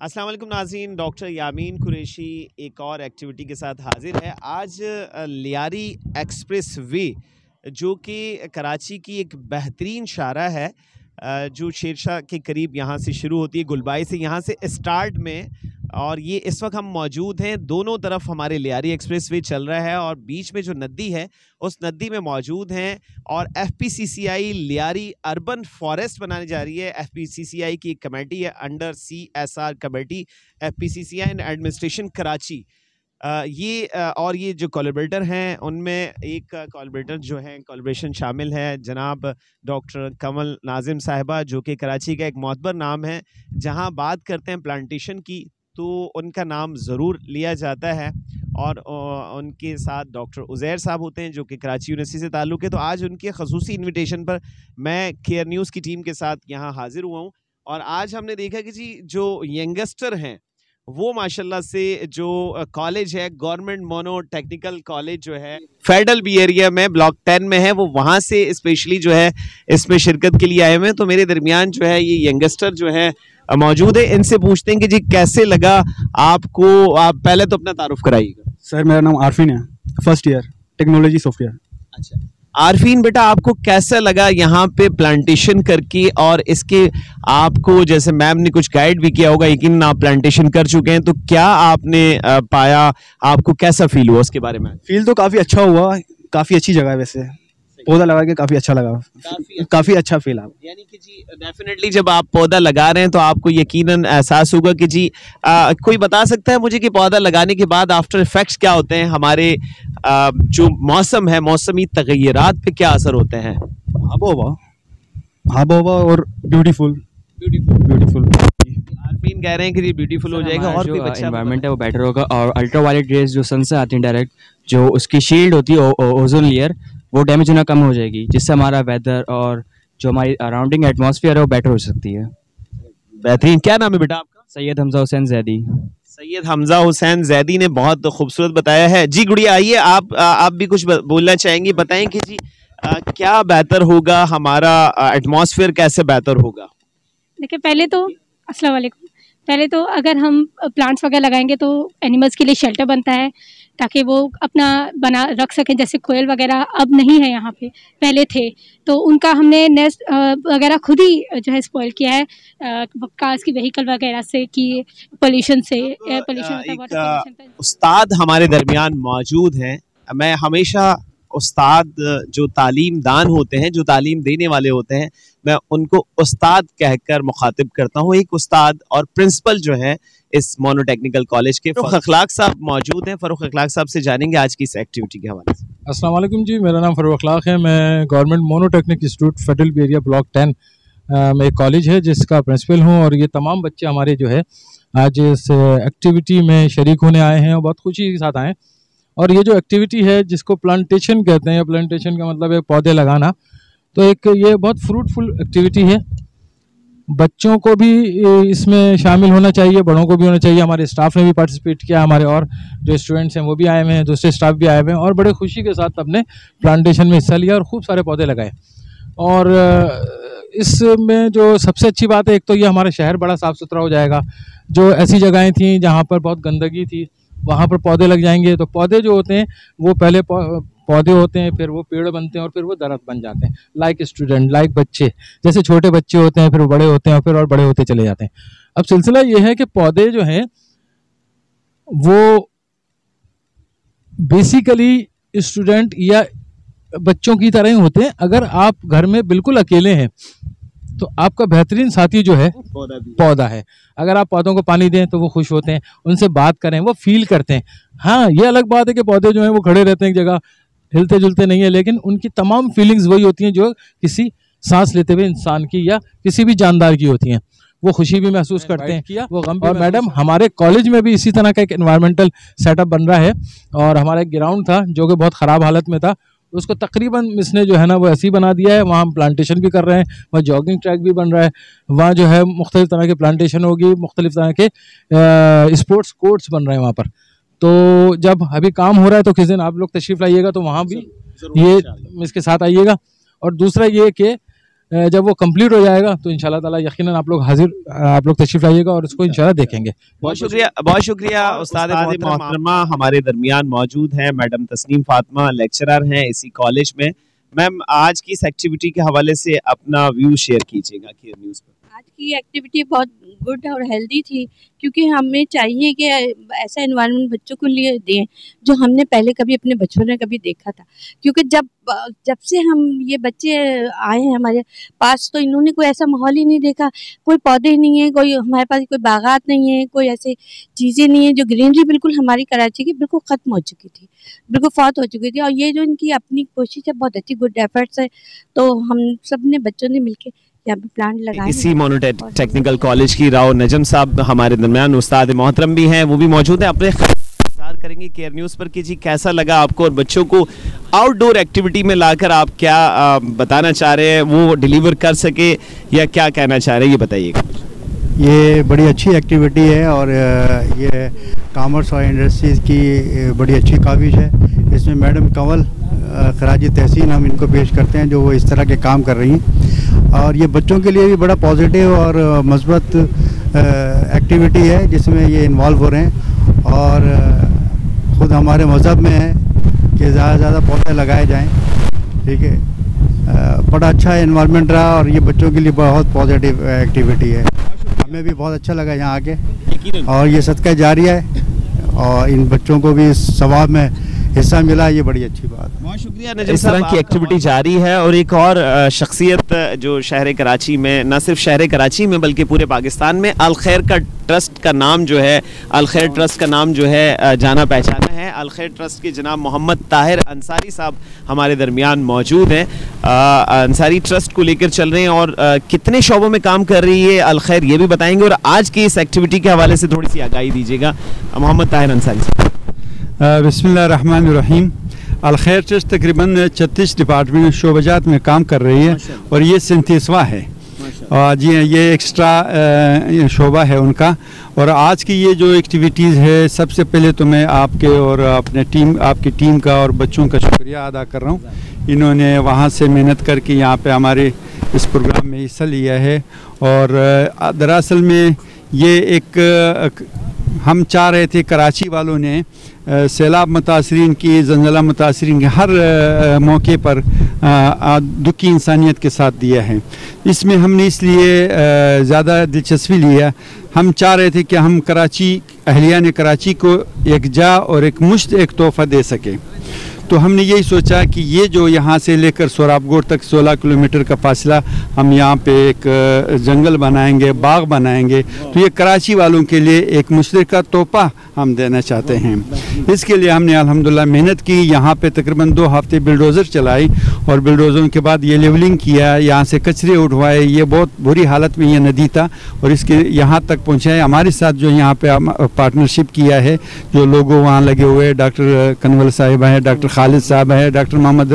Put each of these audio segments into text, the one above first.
अस्सलाम वालेकुम नाज़रीन, डॉक्टर यामीन कुरैशी एक और एक्टिविटी के साथ हाजिर है। आज लियारी एक्सप्रेस वे जो कि कराची की एक बेहतरीन शाहरा है, जो शेरशाह के करीब यहाँ से शुरू होती है, गुलबाई से यहाँ से स्टार्ट में, और ये इस वक्त हम मौजूद हैं। दोनों तरफ हमारे लियारी एक्सप्रेस वे चल रहा है और बीच में जो नदी है उस नदी में मौजूद हैं। और FPCCI लियारी अर्बन फॉरेस्ट बनाने जा रही है। FPCCI की एक कमेटी है, under CSR committee, FPCCI and administration Karachi. और ये जो कोलैबोरेटर हैं उनमें एक कोलैबोरेटर जो है कोलैबोरेशन शामिल है जनाब डॉक्टर कमल नाजिम साहिबा, जो कि कराची का एक मोतबर नाम है। जहां बात करते हैं प्लांटेशन की तो उनका नाम ज़रूर लिया जाता है। और उनके साथ डॉक्टर उज़ैर साहब होते हैं जो कि कराची यूनिवर्सिटी से ताल्लुक़ है। तो आज उनके ख़ुसूसी इन्विटेशन पर मैं केयर न्यूज़ की टीम के साथ यहाँ हाज़िर हुआ हूँ। और आज हमने देखा कि जी जो यंगस्टर हैं वो माशाल्लाह से जो कॉलेज है गवर्नमेंट मोनो टेक्निकल कॉलेज जो है फेडरल बी एरिया में ब्लॉक 10 में है, वो वहाँ से स्पेशली जो है इसमें शिरकत के लिए आए हुए हैं। तो मेरे दरमियान जो है ये यंगस्टर जो है मौजूद है, इनसे पूछते हैं कि जी कैसे लगा आपको। आप पहले तो अपना तारुफ कराइएगा। सर मेरा नाम आरफीन है, फर्स्ट ईयर टेक्नोलॉजी सॉफ्टवेयर। अच्छा आरफीन बेटा, आपको कैसा लगा यहाँ पे प्लांटेशन करके? और इसके आपको जैसे मैम ने कुछ गाइड भी किया होगा, यकीन आप प्लांटेशन कर चुके हैं, तो क्या आपने पाया, आपको कैसा फील हुआ उसके बारे में? फील तो काफ़ी अच्छा हुआ, काफ़ी अच्छी जगह है वैसे, पौधा लगा के काफ़ी अच्छा लगा, काफ़ी अच्छा फील आप। यानी कि जी डेफिनेटली जब आप पौधा लगा रहे हैं तो आपको यकीनन एहसास होगा कि जी कोई बता सकता है मुझे कि पौधा लगाने के बाद आफ्टर इफेक्ट्स क्या होते हैं, हमारे जो मौसम है, मौसमी तगय्युरात पे क्या असर होते हैं? आबोहवा और ब्यूटीफुल। आरफीन कह रहे हैं कि जी ब्यूटीफुल हो जाएगा और भी अच्छा एनवायरनमेंट है वो बेटर होगा। और अल्ट्रावायलेट रेज जो सन से आती हैं डायरेक्ट, जो उसकी शील्ड होती है ओजोन लेयर, वो डैमेज होना कम हो जाएगी, जिससे हमारा वेदर और जो हमारी अराउंडिंग एटमॉस्फेयर है वो बेटर हो सकती है। बेहतरीन। क्या नाम है बेटा आपका? सैयद हमजा हुसैन जैदी। सैयद हमजा हुसैन जैदी ने बहुत खूबसूरत बताया है। जी गुड़िया आइए, आप भी कुछ बोलना चाहेंगी? बताएं कि जी क्या बेहतर होगा, हमारा एटमॉस्फेयर कैसे बेहतर होगा? देखिए पहले तो अस्सलाम वालेकुम, पहले तो अगर हम प्लांट्स वगैरह लगाएंगे तो एनिमल्स के लिए शेल्टर बनता है ताकि वो अपना बना रख सकें। जैसे कोयल वगैरह अब नहीं है यहाँ पे, पहले थे, तो उनका हमने नेस्ट वगैरह खुद ही जो है स्पॉइल किया है कार्स की व्हीकल वगैरह से, कि पोल्यूशन से, एयर पोल्यूशन होता है, वाटर पोल्यूशन। उस्ताद हमारे दरमियान मौजूद हैं। मैं हमेशा उस्ताद जो तालीम दान होते हैं, जो तालीम देने वाले होते हैं, मैं उनको उस्ताद कहकर मुखातिब करता हूँ। एक उस्ताद और प्रिंसिपल जो है इस मोनो टेक्निकल कॉलेज के फ़रूख अखलाक साहब मौजूद हैं। फ़रूख अखलाक साहब से जानेंगे आज की इस एक्टिविटी के हवाले से। अस्सलाम वालेकुम जी, मेरा नाम फ़रूख अखलाक है। मैं government mono technic institute federal B area block 10 में एक कॉलेज है जिसका प्रिंसिपल हूँ। और ये तमाम बच्चे हमारे जो है आज इस एक्टिविटी में शरीक होने आए हैं और बहुत खुशी के साथ आए। और ये जो एक्टिविटी है जिसको प्लांटेशन कहते हैं, प्लांटेशन का मतलब है पौधे लगाना, तो एक ये बहुत फ्रूटफुल एक्टिविटी है। बच्चों को भी इसमें शामिल होना चाहिए, बड़ों को भी होना चाहिए। हमारे स्टाफ ने भी पार्टिसिपेट किया, हमारे और जो स्टूडेंट्स हैं वो भी आए हुए हैं, दूसरे स्टाफ भी आए हुए हैं और बड़े खुशी के साथ अपने प्लांटेशन में हिस्सा लिया और खूब सारे पौधे लगाए। और इसमें जो सबसे अच्छी बात है, एक तो ये हमारा शहर बड़ा साफ़ सुथरा हो जाएगा। जो ऐसी जगहें थी जहाँ पर बहुत गंदगी थी, वहाँ पर पौधे लग जाएंगे। तो पौधे जो होते हैं वो पहले पौधे होते हैं, फिर वो पेड़ बनते हैं और फिर वो दरख्त बन जाते हैं। लाइक स्टूडेंट, लाइक बच्चे, जैसे छोटे बच्चे होते हैं, फिर वो बड़े होते हैं और फिर और बड़े होते चले जाते हैं। अब सिलसिला ये है कि पौधे जो हैं वो बेसिकली स्टूडेंट या बच्चों की तरह ही होते हैं। अगर आप घर में बिल्कुल अकेले हैं तो आपका बेहतरीन साथी जो है पौधा है। अगर आप पौधों को पानी दें तो वो खुश होते हैं, उनसे बात करें, वो फील करते हैं। हाँ, ये अलग बात है कि पौधे जो हैं वो खड़े रहते हैं एक जगह, हिलते जुलते नहीं है, लेकिन उनकी तमाम फीलिंग्स वही होती हैं जो किसी सांस लेते हुए इंसान की या किसी भी जानदार की होती हैं। वो खुशी भी महसूस करते हैं, वो गम भी। और मैडम, हमारे कॉलेज में भी इसी तरह का एक एनवायरमेंटल सेटअप बन रहा है। और हमारा एक ग्राउंड था जो कि बहुत ख़राब हालत में था, उसको तकरीबन इसने जो है ना वो ऐसे ही बना दिया है। वहाँ हम प्लांटेशन भी कर रहे हैं, वहाँ जॉगिंग ट्रैक भी बन रहा है, वहाँ जो है मुख्तलिफ तरह के प्लांटेशन होगी, मुख्तलिफ तरह के स्पोर्ट्स कोर्ट्स बन रहे हैं वहाँ पर। तो जब अभी काम हो रहा है तो किसी दिन आप लोग तशरीफ़ लाइएगा तो वहाँ भी ये इसके साथ आइएगा। और दूसरा ये कि जब वो कंप्लीट हो जाएगा तो इंशाल्लाह ताला यकीनन आप लोग तशरीफ लाइएगा और उसको इंशाल्लाह देखेंगे। बहुत शुक्रिया उस्ताद मोहतरमा हमारे दरमियान मौजूद हैं। मैडम तस्नीम फातिमा लेक्चरर हैं इसी कॉलेज में। मैम, आज की इस एक्टिविटी के हवाले से अपना व्यू शेयर कीजिएगा केयर न्यूज़ पर। आज की एक्टिविटी बहुत गुड और हेल्दी थी, क्योंकि हमें चाहिए कि ऐसा एनवायरनमेंट बच्चों को लिए दें जो हमने पहले कभी अपने बचपन में कभी देखा था। क्योंकि जब से हम ये बच्चे आए हैं हमारे पास, तो इन्होंने कोई ऐसा माहौल ही नहीं देखा। कोई पौधे नहीं है, कोई हमारे पास कोई बागात नहीं है, कोई ऐसी चीज़ें नहीं है। जो ग्रीनरी बिल्कुल हमारी कराची की बिल्कुल ख़त्म हो चुकी थी, बिल्कुल फौत हो चुकी थी। और ये जो इनकी अपनी कोशिश है, बहुत अच्छी गुड एफर्ट्स है। तो हम सब ने बच्चों ने मिलकर यहाँ पे प्लांट लगाए। इसी मोनो टेक्निकल कॉलेज की राव नजम साहब हमारे दरमियान उस्ताद मोहतरम भी हैं, वो भी मौजूद हैं। अपने ख्याल करेंगे केयर न्यूज़ पर कि जी कैसा लगा आपको और बच्चों को आउटडोर एक्टिविटी में लाकर आप क्या बताना चाह रहे हैं, वो डिलीवर कर सके या क्या कहना चाह रहे हैं, ये बताइएगा। ये बड़ी अच्छी एक्टिविटी है और ये कॉमर्स और इंडस्ट्रीज़ की बड़ी अच्छी काविश है। इसमें मैडम कंवल खराज तहसीन हम इनको पेश करते हैं जो वो इस तरह के काम कर रही हैं। और ये बच्चों के लिए भी बड़ा पॉजिटिव और मस्बत एक्टिविटी है जिसमें ये इन्वॉल्व हो रहे हैं। और ख़ुद हमारे मज़हब में है कि ज़्यादा से ज़्यादा पौधे लगाए जाएं। ठीक है, बड़ा अच्छा एनवायरनमेंट रहा और ये बच्चों के लिए बहुत पॉजिटिव एक्टिविटी है। हमें भी बहुत अच्छा लगा यहाँ आके और ये सदका जारिया है और इन बच्चों को भी इस सवाब में हिस्सा मिला, ये बड़ी अच्छी बात। बहुत शुक्रिया नजम। इस तरह की एक्टिविटी जारी है। और एक और शख्सियत जो शहर कराची में, न सिर्फ शहर कराची में बल्कि पूरे पाकिस्तान में अल खैर का ट्रस्ट का नाम जो है, अल खैर ट्रस्ट का नाम जो है जाना पहचाना है। अल खैर ट्रस्ट के जनाब मोहम्मद ताहिर अंसारी साहब हमारे दरमियान मौजूद हैं। अंसारी ट्रस्ट को लेकर चल रहे हैं और कितने शोबों में काम कर रही है अल खैर, ये भी बताएंगे। और आज की इस एक्टिविटी के हवाले से थोड़ी सी आगाही दीजिएगा मोहम्मद ताहिर अंसारी साहब। बिस्मिल्लाहिर्रहमानिर्रहीम। अल खैर ट्रस्ट तकरीबन 36 डिपार्टमेंट शोबजात में काम कर रही है और ये 37वां है। जी ये एक्स्ट्रा शोबा है उनका। और आज की ये जो एक्टिविटीज़ है, सबसे पहले तो मैं आपके और आपकी टीम का और बच्चों का शुक्रिया अदा कर रहा हूँ। इन्होंने वहाँ से मेहनत करके यहाँ पे हमारे इस प्रोग्राम में हिस्सा लिया है। और दरअसल में ये एक हम चाह रहे थे, कराची वालों ने सैलाब मुतासरीन की, जंजला मुतासरीन के हर मौके पर दुखी इंसानियत के साथ दिया है। इसमें हमने इसलिए ज़्यादा दिलचस्पी लिया, हम चाह रहे थे कि हम कराची अहलियान कराची को एक जा और एक मुश्त एक तोहफ़ा दे सके। तो हमने यही सोचा कि ये जो यहाँ से लेकर सोराबगोट तक 16 किलोमीटर का फासला हम यहाँ पे एक जंगल बनाएंगे, बाग बनाएंगे, तो ये कराची वालों के लिए एक मुश्तरका तोहफ़ा हम देना चाहते हैं। इसके लिए हमने अल्हम्दुलिल्लाह मेहनत की। यहाँ पे तकरीबन 2 हफ्ते बिल्डोज़र चलाई और बिल्डोज़रों के बाद ये लेवलिंग किया, यहाँ से कचरे उठवाए। ये बहुत बुरी हालत में ये नदी था और इसके यहाँ तक पहुँचाए। हमारे साथ जो यहाँ पे पार्टनरशिप किया है, जो लोगों वहाँ लगे हुए, डॉक्टर कनवल साहिबा है, डॉक्टर खालिद साहब है, डॉक्टर मोहम्मद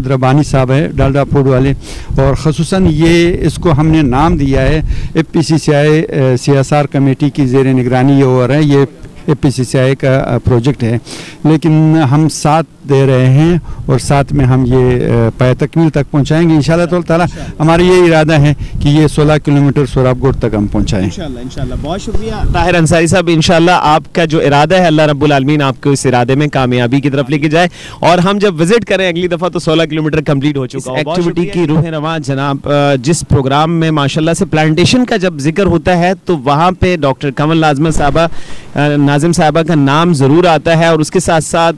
रबानी साहब है डालडा फूड वाले। और ख़ुसूसन ये इसको हमने नाम दिया है FPCCI CSR कमेटी की ज़ेर निगरानी ये हो रहा है। ये FPCCI का प्रोजेक्ट है, लेकिन हम साथ दे रहे हैं और साथ में हम ये पाए तकमील तक पहुंचाएंगे इंशाल्लाह ताला। हमारा ये इरादा है कि ये 16 किलोमीटर सोराबगोट तक हम पहुंचाएं इंशाल्लाह। बहुत शुक्रिया ताहिर अंसारी साहब। इंशाल्लाह आपका जो इरादा है, अल्लाह रब्बुल आलमीन आपको इस इरादे में कामयाबी की तरफ लेके जाए। और हम जब विजिट करें अगली दफ़ा तो 16 किलोमीटर कंप्लीट हो चुका है। एक्टिविटी की रूह रवां जनाब, जिस प्रोग्राम में माशाल्लाह से प्लांटेशन का जब जिक्र होता है तो वहाँ पे डॉक्टर कमल नाजिम साहबा का नाम ज़रूर आता है। और उसके साथ साथ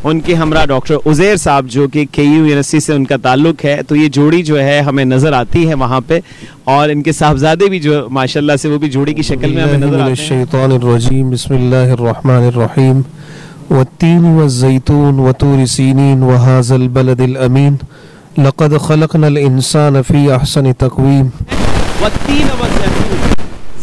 उनके हमरा डॉक्टर उज़ैर साहब जो कि KU यूनिवर्सिटी से उनका ताल्लुक है। तो ये जोड़ी जो है हमें नज़र आती है वहाँ पे, और इनके साहबजादे भी जो माशाल्लाह से वो भी जोड़ी की शक्ल में हमें नज़र आते हैं। शैतानिर्रजीम बिस्मिल्लाहिर्रहमानिर्रहीम वत्तीन वज़्ज़ैतून वतूर सीनीन वहाज़ल बलदिल अमीन लक़द ख़लक़नल इंसान फ़ी अहसनि तक़वीम। वत्तीन वज़्ज़ैतून,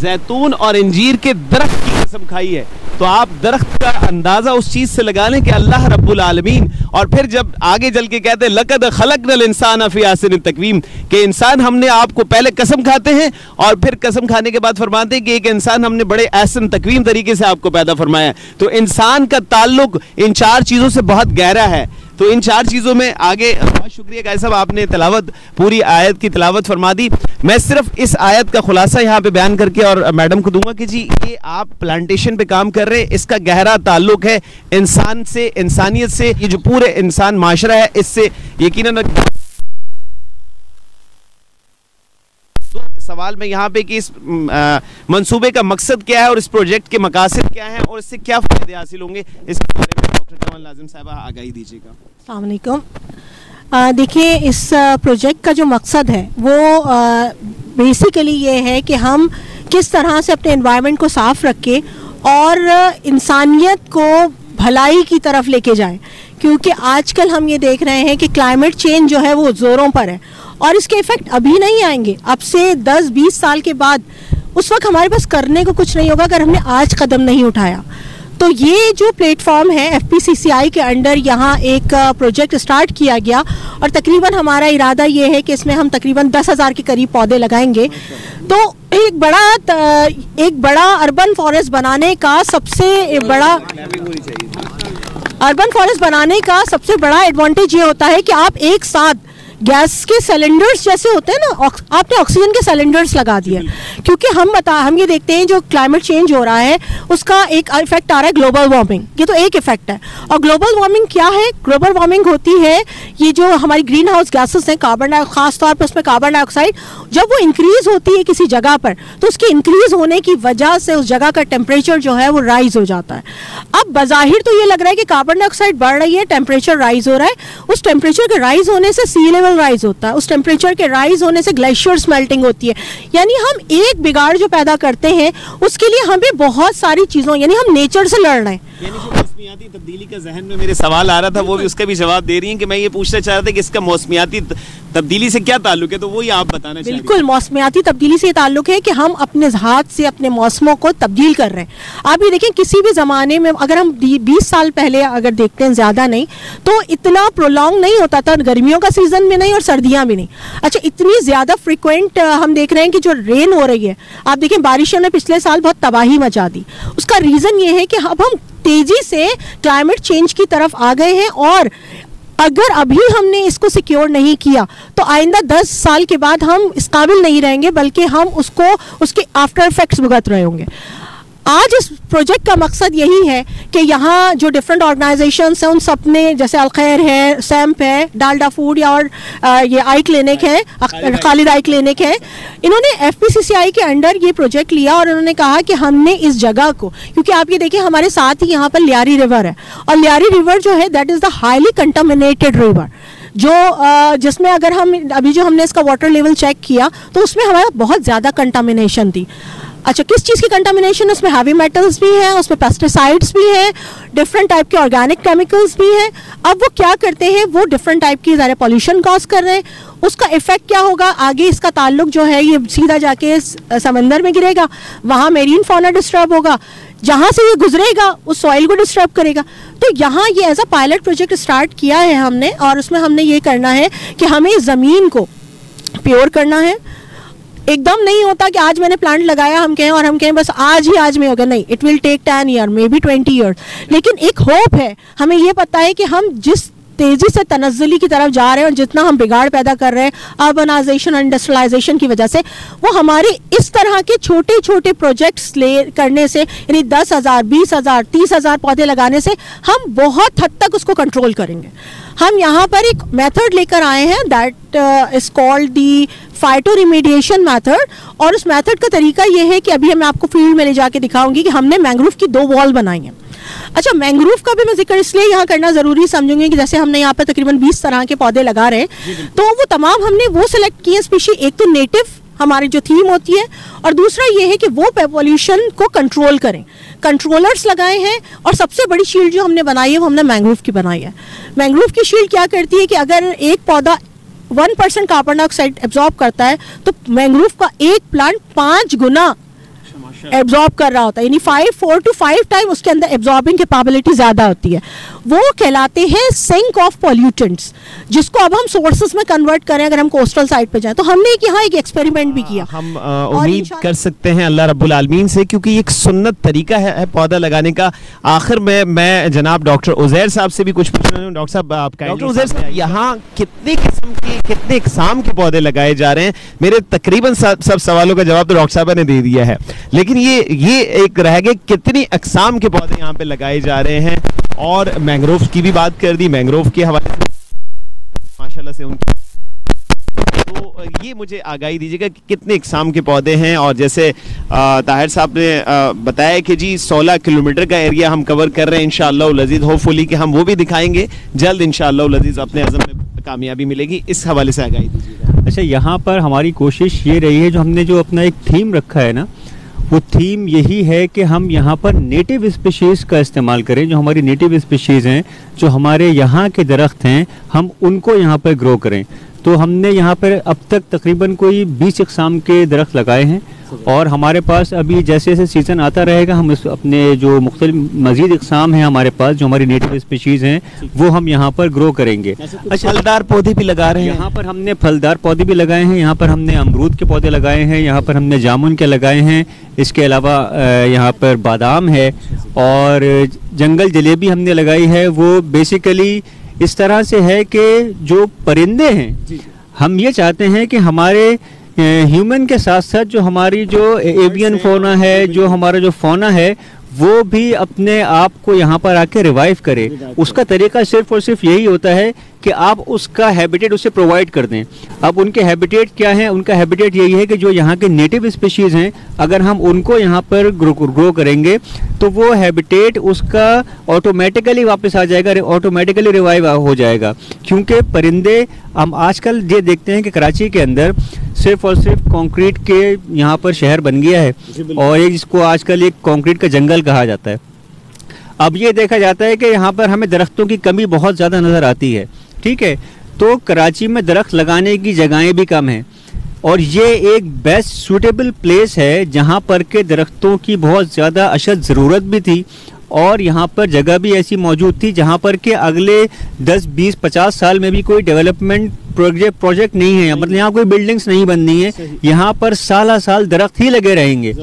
जैतून और इंजीर के दरख्त की कसम खाई है। तो आप दरख्त का अंदाजा उस चीज से लगा लें कि अल्लाह रब्बुल आलमीन, और फिर जब आगे चल के कहते हैं लक़द ख़लक़नल इंसान फ़ी अहसनि तक़वीम, कि इंसान हमने आपको पहले कसम खाते हैं और फिर कसम खाने के बाद फरमाते हैं कि एक इंसान हमने बड़े अहसन तक़वीम तरीके से आपको पैदा फरमाया। तो इंसान का ताल्लुक इन 4 चीज़ों से बहुत गहरा है। तो इन 4 चीज़ों में आगे। बहुत शुक्रिया गाय साहब, आपने तिलावत पूरी आयत की तिलावत फरमा दी। मैं सिर्फ इस आयत का खुलासा यहाँ पे बयान करके और मैडम को दूंगा कि जी ये आप प्लांटेशन पे काम कर रहे हैं, इसका गहरा ताल्लुक है इंसान से, इंसानियत से। ये जो पूरे इंसान माशरा है इससे यकीनन। तो सवाल में यहाँ पे कि इस मंसूबे का मकसद क्या है और इस प्रोजेक्ट के मकासद क्या हैं और इससे क्या फायदे हासिल होंगे, इसके बारे में डॉक्टर कमल नाज़िम साहबा आगाही दीजिएगा। अस्सलाम वालेकुम। देखिए, इस प्रोजेक्ट का जो मकसद है वो बेसिकली ये है कि हम किस तरह से अपने एनवायरनमेंट को साफ़ रखें और इंसानियत को भलाई की तरफ लेके जाएं, क्योंकि आजकल हम ये देख रहे हैं कि क्लाइमेट चेंज जो है वो ज़ोरों पर है और इसके इफ़ेक्ट अभी नहीं आएंगे, अब से 10-20 साल के बाद। उस वक्त हमारे पास करने को कुछ नहीं होगा अगर हमने आज कदम नहीं उठाया। तो ये जो प्लेटफॉर्म है FPCCI के अंडर यहाँ एक प्रोजेक्ट स्टार्ट किया गया और तकरीबन हमारा इरादा ये है कि इसमें हम तकरीबन 10,000 के करीब पौधे लगाएंगे। तो एक बड़ा अर्बन फॉरेस्ट बनाने का सबसे बड़ा एडवांटेज ये होता है कि आप एक साथ गैस के सिलेंडर्स जैसे होते हैं ना, आपने ऑक्सीजन के सिलेंडर्स लगा दिए, क्योंकि हम ये देखते हैं जो क्लाइमेट चेंज हो रहा है उसका एक इफेक्ट आ रहा है ग्लोबल वार्मिंग। ये तो एक इफेक्ट है। और ग्लोबल वार्मिंग क्या है? ग्लोबल वार्मिंग होती है ये जो हमारी ग्रीन हाउस गैसेस हैं, खास तौर पर उसमें कार्बन डाइऑक्साइड, जब वो इंक्रीज होती है किसी जगह पर तो उसकी इंक्रीज होने की वजह से उस जगह का टेम्परेचर जो है वो राइज हो जाता है। अब बज़ाहिर तो ये लग रहा है कि कार्बन डाइऑक्साइड बढ़ रही है, टेम्परेचर राइज हो रहा है। उस टेम्परेचर के राइज होने से सी लेवल राइज होता है, उस टेम्परेचर के राइज होने से ग्लेशियर्स मेल्टिंग होती है। यानी हम एक बिगाड़ जो पैदा करते हैं उसके लिए हमें बहुत सारी चीज़ों, यानी हम नेचर से लड़ रहे हैं। यानी जो मौसमियाती तब्दीली का जहन में मेरे सवाल आ रहा था वो भी उसका भी जवाब दे रही हैं कि मैं ये पूछना चाह रहा था कि इसका मौसमियाती तब्दीली से क्या ताल्लुक है, तो वही आप बताना चाहिए। बिल्कुल, मौसमियाती तब्दीली से ताल्लुक है कि हम अपने हाथ से अपने मौसमों को तब्दील कर रहे हैं। आप ये देखें, किसी भी ज़माने में अगर हम 20 साल पहले अगर देखते हैं, ज़्यादा नहीं, तो इतना प्रोलॉन्ग नहीं होता था, गर्मियों का सीज़न में नहीं और सर्दियाँ भी नहीं। अच्छा, इतनी ज़्यादा फ्रिक्वेंट हम देख रहे हैं कि जो रेन हो रही है, आप देखें बारिशों ने पिछले साल बहुत तबाही मचा दी। उसका रीज़न ये है कि अब हम तेज़ी से क्लाइमेट चेंज की तरफ आ गए हैं और अगर अभी हमने इसको सिक्योर नहीं किया तो आइंदा 10 साल के बाद हम इस काबिल नहीं रहेंगे, बल्कि हम उसके आफ्टर इफेक्ट्स भुगत रहे होंगे। आज इस प्रोजेक्ट का मकसद यही है कि यहाँ जो डिफरेंट ऑर्गेनाइजेशंस हैं उन सब ने, जैसे अलखैर है, सैम्प है, डालडा फूड या और ये आई क्लिनिक है, खालिद आई क्लिनिक है, इन्होंने FPCCI के अंडर ये प्रोजेक्ट लिया और उन्होंने कहा कि हमने इस जगह को, क्योंकि आप ये देखिए हमारे साथ ही यहाँ पर लियारी रिवर है और लियारी रिवर जो है that is the highly contaminated river, जो जिसमें अगर हम अभी जो हमने इसका वाटर लेवल चेक किया तो उसमें हमारा बहुत ज़्यादा कंटामिनेशन थी। अच्छा, किस चीज़ की कंटामिनेशन? उसमें हैवी मेटल्स भी हैं, उसमें पेस्टिसाइड्स भी हैं, डिफरेंट टाइप के ऑर्गेनिक केमिकल्स भी हैं। अब वो क्या करते हैं, वो डिफरेंट टाइप की ज़्यादा पॉल्यूशन कॉज कर रहे हैं। उसका इफेक्ट क्या होगा आगे? इसका ताल्लुक जो है ये सीधा जाके समंदर में गिरेगा, वहाँ मेरीन फौना डिस्टर्ब होगा, जहाँ से ये गुजरेगा उस सॉइल को डिस्टर्ब करेगा। तो यहाँ ये as a pilot project start किया है हमने और उसमें हमने ये करना है कि हमें ज़मीन को प्योर करना है। एकदम नहीं होता कि आज मैंने प्लांट लगाया हम कहें बस आज में होगा, नहीं, it will take 10 year, maybe 20 years. लेकिन एक होप है, हमें ये पता है कि हम जिस तेज़ी से तनज़्ज़ुली की तरफ जा रहे हैं और जितना हम बिगाड़ पैदा कर रहे हैं अर्बनाइजेशन और इंडस्ट्रियलाइजेशन की वजह से, वो हमारे इस तरह के छोटे छोटे प्रोजेक्ट्स करने से, यानी 10,000, 20,000, 30,000 पौधे लगाने से हम बहुत हद तक उसको कंट्रोल करेंगे। हम यहाँ पर एक मेथड लेकर आए हैं that is called the phytoremediation method, और उस मेथड का तरीका ये है कि अभी मैं आपको फील्ड में ले जाके दिखाऊंगी कि हमने मैंग्रोव की 2 वॉल बनाई हैं। अच्छा, मैंग्रोव का भी मैं जिक्र इसलिए यहाँ करना ज़रूरी समझूंगी कि जैसे हमने यहाँ पर तकरीबन 20 तरह के पौधे लगा रहे हैं, तो वो तमाम हमने वो सिलेक्ट किए स्पीशी, एक तो नेटिव हमारी जो थीम होती है, और दूसरा ये है कि वो पॉल्यूशन को कंट्रोल करें, कंट्रोलर्स लगाए हैं। और सबसे बड़ी शील्ड जो हमने बनाई है वो हमने मैंग्रोव की बनाई है। मैंग्रोव की शील्ड क्या करती है कि अगर एक पौधा 1% कार्बन डाइऑक्साइड एब्जॉर्ब करता है तो मैंग्रोव का एक प्लांट 5 गुना एब्जॉर्ब कर रहा होता है, यानी 4 to 5 टाइम उसके अंदर एब्जॉर्बिंग कैपेबिलिटी ज़्यादा होती है। वो कहलाते हैं सिंक ऑफ पॉल्यूटेंट्स, जिसको अब हम सोर्सेस में कन्वर्ट करें अगर हम कोस्टल साइड पे जाएं। तो हमने यहाँ एक एक्सपेरिमेंट भी किया। हम उम्मीद कर सकते हैं अल्लाह रब्बुल आलमीन से, क्योंकि एक सुन्नत तरीका है पौधा लगाने का। आखिर में मैं जनाब डॉक्टर उज़ैर साहब से भी कुछ पूछ रहा हूँ। डॉक्टर साहब, आपका डॉक्टर उज़ैर साहब, यहाँ कितने किस्म के, कितने इकसाम के पौधे लगाए जा रहे हैं? मेरे तकरीबन सब सवालों का जवाब तो डॉक्टर साहब ने दे दिया है, लेकिन ये एक रह गया, कितनी इकसाम के पौधे यहाँ पे लगाए जा रहे हैं? और मैंग्रोव की भी बात कर दी, मैंग्रोव के हवाले से माशाल्लाह से उनकी, तो ये मुझे आगाही दीजिएगा कि कितने इकसाम के पौधे हैं। और जैसे ताहिर साहब ने बताया कि जी 16 किलोमीटर का एरिया हम कवर कर रहे हैं इंशाअल्लाह लजीज, होपफुली कि हम वो भी दिखाएंगे जल्द इंशाअल्लाह लजीज, अपने अज़म में कामयाबी मिलेगी। इस हवाले से आगाही दीजिएगा। अच्छा, यहाँ पर हमारी कोशिश ये रही है, जो हमने जो अपना एक थीम रखा है ना, वो थीम यही है कि हम यहाँ पर नेटिव स्पीशीज़ का इस्तेमाल करें। जो हमारी नेटिव स्पीशीज़ हैं, जो हमारे यहाँ के दरख्त हैं, हम उनको यहाँ पर ग्रो करें। तो हमने यहाँ पर अब तक तकरीबन कोई 20 इकसाम के दरख्त लगाए हैं, और हमारे पास अभी जैसे जैसे सीज़न आता रहेगा हम अपने जो मुख्तलिफ मज़ीद इकसाम हैं हमारे पास, जो हमारी नेटिव स्पीशीज़ हैं, वो हम यहाँ पर ग्रो करेंगे। अच्छा, फलदार पौधे भी लगा रहे हैं? यहाँ पर हमने फलदार पौधे भी लगाए हैं, यहाँ पर हमने अमरूद के पौधे लगाए हैं, यहाँ पर हमने जामुन के लगाए हैं, इसके अलावा यहाँ पर बादाम है, और जंगल जलेबी हमने लगाई है। वो बेसिकली इस तरह से है कि जो परिंदे हैं, हम ये चाहते हैं कि हमारे ह्यूमन के साथ साथ जो हमारी जो एवियन फोना है, जो हमारा जो फोना है, वो भी अपने आप को यहाँ पर आके रिवाइव करे। उसका तरीका सिर्फ और सिर्फ यही होता है कि आप उसका हैबिटेट उसे प्रोवाइड कर दें। अब उनके हैबिटेट क्या हैं? उनका हैबिटेट यही है कि जो यहाँ के नेटिव स्पीशीज़ हैं, अगर हम उनको यहाँ पर ग्रो करेंगे तो वो हैबिटेट उसका ऑटोमेटिकली वापस आ जाएगा, ऑटोमेटिकली रिवाइव हो जाएगा। क्योंकि परिंदे, हम आजकल ये देखते हैं कि कराची के अंदर सिर्फ और सिर्फ कंक्रीट के यहाँ पर शहर बन गया है, और एक जिसको आजकल एक कंक्रीट का जंगल कहा जाता है। अब ये देखा जाता है कि यहाँ पर हमें दरख्तों की कमी बहुत ज़्यादा नज़र आती है, ठीक है। तो कराची में दरख्त लगाने की जगहें भी कम हैं, और ये एक बेस्ट सूटेबल प्लेस है जहाँ पर के दरख्तों की बहुत ज़्यादा अशद ज़रूरत भी थी, और यहाँ पर जगह भी ऐसी मौजूद थी जहाँ पर के अगले 10, 20, 50 साल में भी कोई डेवलपमेंट प्रोजेक्ट नहीं है, मतलब यहाँ कोई बिल्डिंग्स नहीं बननी है, यहाँ पर साल साल दरख्त ही लगे रहेंगे।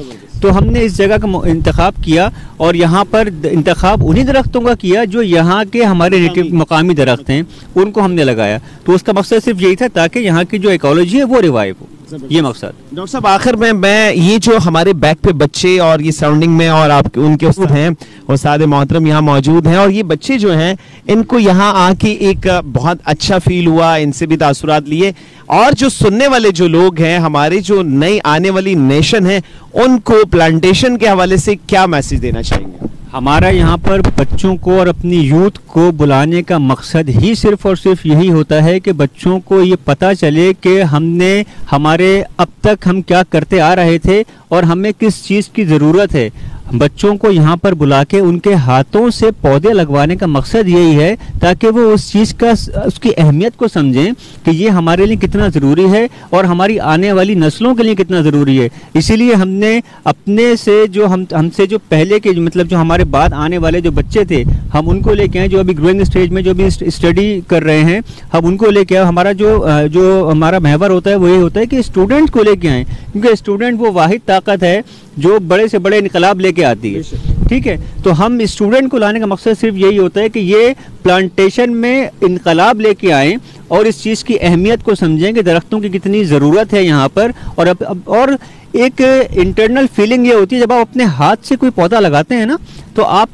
तो हमने इस जगह का इंतखाब किया, और यहाँ पर इंतखाब उन्हीं दरख्तों का किया जो यहाँ के हमारे नेटिव मकामी दरख्त हैं, उनको हमने लगाया। तो उसका मकसद सिर्फ यही था ताकि यहाँ की जो इकोलॉजी है वो रिवाइव हो, ये मकसद। डॉक्टर साहब, आखिर में मैं ये जो हमारे बैक पे बच्चे और ये सराउंडिंग में और आपके उनके उस्ताद हैं, उस्ताद मोहतरम यहाँ मौजूद हैं, और ये बच्चे जो हैं इनको यहाँ आके एक बहुत अच्छा फील हुआ, इनसे भी तासुरात लिए, और जो सुनने वाले जो लोग हैं, हमारे जो नई आने वाली नेशन है, उनको प्लांटेशन के हवाले से क्या मैसेज देना चाहेंगे? हमारा यहाँ पर बच्चों को और अपनी यूथ को बुलाने का मकसद ही सिर्फ और सिर्फ यही होता है कि बच्चों को ये पता चले कि हमने हमारे अब तक हम क्या करते आ रहे थे और हमें किस चीज़ की ज़रूरत है। बच्चों को यहाँ पर बुला के उनके हाथों से पौधे लगवाने का मकसद यही है ताकि वो उस चीज़ का, उसकी अहमियत को समझें कि ये हमारे लिए कितना ज़रूरी है और हमारी आने वाली नस्लों के लिए कितना ज़रूरी है। इसीलिए हमने अपने से जो हमसे जो पहले के मतलब जो हमारे बाद आने वाले जो बच्चे थे, हम उनको लेके आए, जो अभी ग्रोइंग स्टेज में जो भी स्टडी कर रहे हैं, हम उनको लेके आए। हमारा जो हमारा महवर होता है वो ये होता है कि स्टूडेंट को लेके आए, क्योंकि स्टूडेंट वो वाहिद ताकत है जो बड़े से बड़े इनकलाब लेके आती है, ठीक है। तो हम स्टूडेंट को लाने का मकसद सिर्फ यही होता है कि ये प्लांटेशन में इनकलाब लेके आएँ और इस चीज़ की अहमियत को समझें कि दरख्तों की कितनी ज़रूरत है यहाँ पर। और एक इंटरनल फीलिंग ये होती है जब आप अपने हाथ से कोई पौधा लगाते हैं ना, तो आप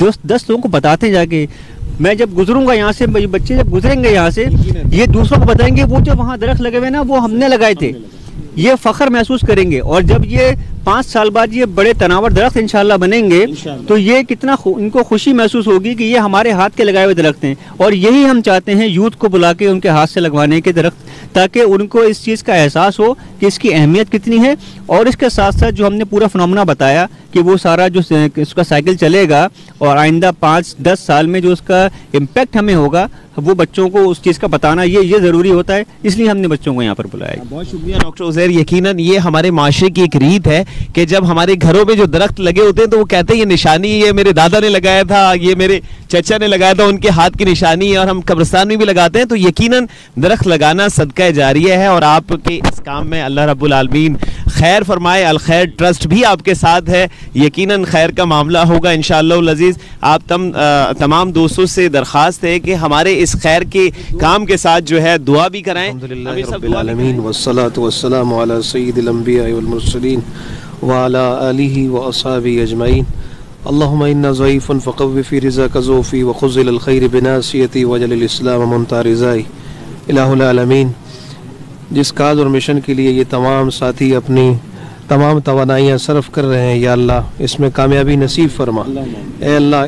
10 लोगों को बताते हैं जाके, मैं जब गुजरूंगा यहाँ से, बच्चे जब गुजरेंगे यहाँ से, ये दूसरों को बताएंगे वो जो वहाँ दरख्त लगे हुए ना वो हमने लगाए थे, ये फ़ख्र महसूस करेंगे। और जब ये 5 साल बाद ये बड़े तनावर दरख्त इंशाल्लाह बनेंगे तो ये कितना इनको खुशी महसूस होगी कि ये हमारे हाथ के लगाए हुए दरख्त हैं। और यही हम चाहते हैं यूथ को बुला के उनके हाथ से लगवाने के दरख्त, ताकि उनको इस चीज़ का एहसास हो कि इसकी अहमियत कितनी है। और इसके साथ साथ जो हमने पूरा फिनोमेना बताया कि कि वो सारा जो उसका साइकिल चलेगा और आइंदा 5-10 साल में जो उसका इम्पैक्ट हमें होगा वो बच्चों को उस चीज़ का बताना ये ज़रूरी होता है, इसलिए हमने बच्चों को यहाँ पर बुलाया। बहुत शुक्रिया डॉक्टर उज़ैर। यकीनन ये हमारे माशरे की एक रीत है कि जब हमारे घरों में जो दरख्त लगे होते हैं तो वो कहते हैं ये निशानी, ये मेरे दादा ने लगाया था, ये मेरे चचा ने लगाया था, उनके हाथ की निशानी है, और हम कब्रिस्तान में भी लगाते हैं। तो यकीनन दरख्त लगाना सदका जारिया है और आपके इस काम में अल्लाह रब्बुल आलमीन खैर फरमाए। अल खैर ट्रस्ट भी आपके साथ है, यकीनन खैर का मामला होगा इंशाअल्लाह अज़ीज़। आप तमाम दोस्तों से दरख्वास्त है कि हमारे इस खैर के काम के साथ जो है दुआ भी कराएं। अल्हम्दुलिल्लाह वस्सलातु वस्सलामु अला सय्यिदिल अंबिया वल मुरसलीन व अला आलिहि व अस्हाबिहि अजमईन। अल्लाहुम्मा इन्ना ज़ईफ़ुन फ़क़व्वि फ़ी रिज़क़ि ज़ूफ़ी व ख़ुज़िल अल ख़ैर बिनासियती वजलिल इस्लाम मुंतारिज़ाई इलाहुल आलमीन। जिस काज और मिशन के लिए ये तमाम साथी अपनी तमाम तवानाइयाँ सर्फ कर रहे हैं, या अल्लाह इसमें कामयाबी नसीब फरमा। ए अल्लाह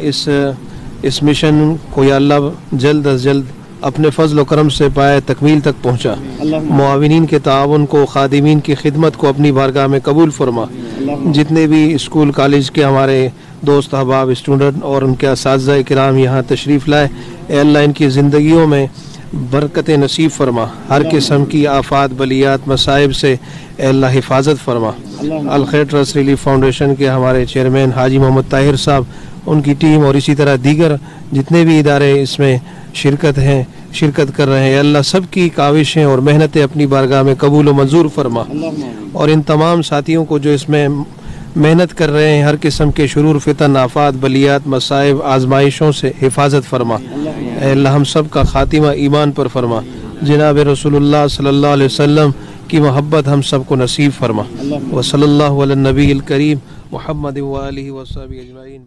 इस मिशन को या अल्लाह जल्द अज जल्द अपने फ़ज़ल व करम से पाए तकमील तक पहुँचा। मुआविनीन के ताउन को, खादिमीन की खिदमत को अपनी बारगाह में कबूल फरमा। जितने भी स्कूल कॉलेज के हमारे दोस्त अहबाब स्टूडेंट और उनके असातिज़ा किराम यहाँ तशरीफ़ लाए, ए अल्लाह इनकी ज़िंदगियों में बरकत नसीब फरमा। हर किस्म की आफात बलियात मसाइब से ए अल्लाह हिफाजत फरमा। अल खैर ट्रस्ट रिलीफ फाउंडेशन के हमारे चेयरमैन हाजी मोहम्मद ताहिर साहब, उनकी टीम और इसी तरह दीगर जितने भी इदारे इसमें शिरकत कर रहे हैं, अल्लाह सब की काविशें और मेहनतें अपनी बारगाह में कबूल व मंजूर फरमा। और इन तमाम साथियों को जो इसमें मेहनत कर रहे हैं, हर किस्म के शुरूर फितन आफात बलियात मसाइब आजमाइशों से हिफाजत फरमा। अल्लाह हम सब का खातिमा ईमान पर फरमा। जनाब रसूलुल्लाह सल्लल्लाहु अलैहि वसल्लम की मोहब्बत हम सब को नसीब फरमा। व सल्लल्लाहु अला नबील करीम मुहम्मद व आलिहि व सहबिहि अजमईन।